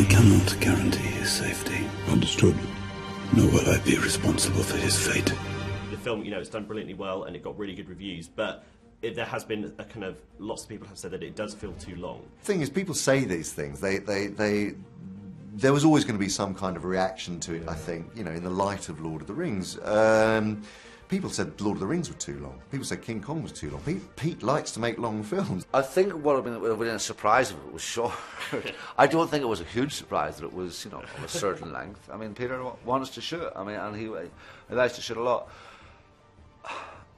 cannot guarantee his safety. Understood. Nor will I be responsible for his fate. The film, you know, it's done brilliantly well and it got really good reviews, but there has been a kind of, lots of people have said that it does feel too long. The thing is, people say these things. There was always going to be some kind of reaction to it, I think, you know, in the light of Lord of the Rings. People said Lord of the Rings were too long. People said King Kong was too long. Pete likes to make long films. I think what would have been a surprise if it was short. I don't think it was a huge surprise that it was, you know, of a certain length. I mean, Peter wants to shoot. I mean, and he likes to shoot a lot.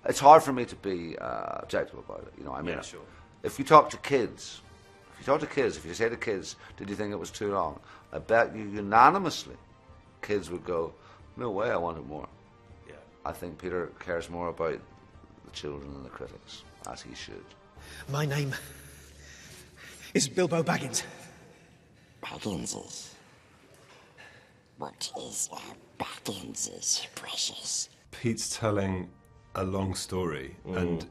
It's hard for me to be objective about it. You know, I mean, yeah, sure. If you talk to kids, if you say to kids, did you think it was too long? I bet you unanimously, kids would go, no way, I wanted more. Yeah. I think Peter cares more about the children than the critics, as he should. My name is Bilbo Baggins. Bagginses. What is Bagginses, precious? Pete's telling a long story, and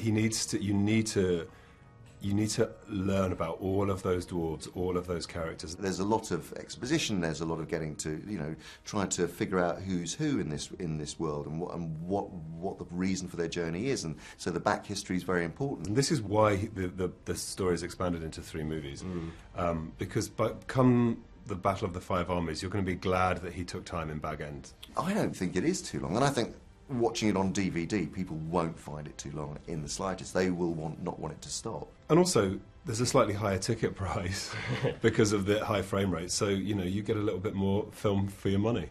you need to learn about all of those dwarves, all of those characters. There's a lot of exposition. There's a lot of getting to, you know, trying to figure out who's who in this world and what the reason for their journey is. And so the back history is very important. And this is why the story is expanded into 3 movies, because come the Battle of the Five Armies, you're going to be glad that he took time in Bag End. I don't think it is too long, and I think watching it on DVD, people won't find it too long in the slightest. They will not want it to stop. And also, there's a slightly higher ticket price because of the high frame rate, so, you know, you get a little bit more film for your money.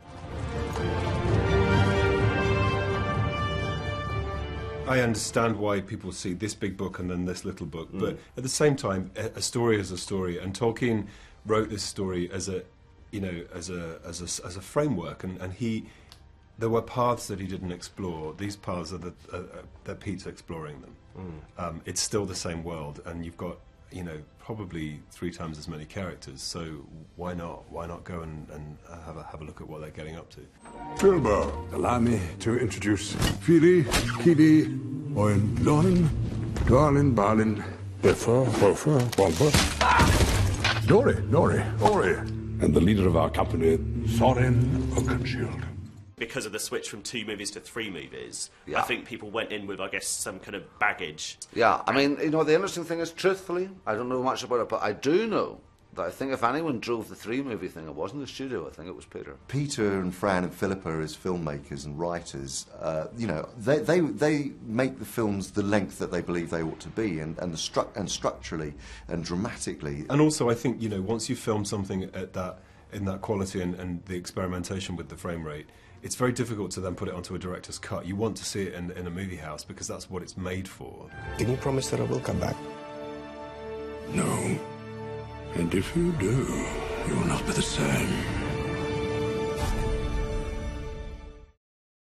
I understand why people see this big book and then this little book, but at the same time, a story is a story, and Tolkien wrote this story as a, you know, as a framework, and there were paths that he didn't explore. These paths are that Pete's exploring them. It's still the same world, and you've got, you know, probably 3 times as many characters. So why not? Why not go and have a look at what they're getting up to? Bilbo, allow me to introduce Fili, Kili, Oin, Lorin, Dorlin, Balin, Biffer, Boffer, Bomber, Dori, Ori, and the leader of our company, Thorin Oakenshield. Because of the switch from 2 movies to 3 movies, Yeah. I think people went in with, I guess, some kind of baggage. Yeah, I mean, you know, the interesting thing is, truthfully, I don't know much about it, but I do know that I think if anyone drove the 3-movie thing, it wasn't the studio, I think it was Peter. Peter and Fran and Philippa, as filmmakers and writers, you know, they make the films the length that they believe they ought to be, and structurally and dramatically. And also, I think, you know, once you film something in that quality and the experimentation with the frame rate, it's very difficult to then put it onto a director's cut. You want to see it in a movie house because that's what it's made for. Can you promise that I will come back? No. And if you do, you will not be the same.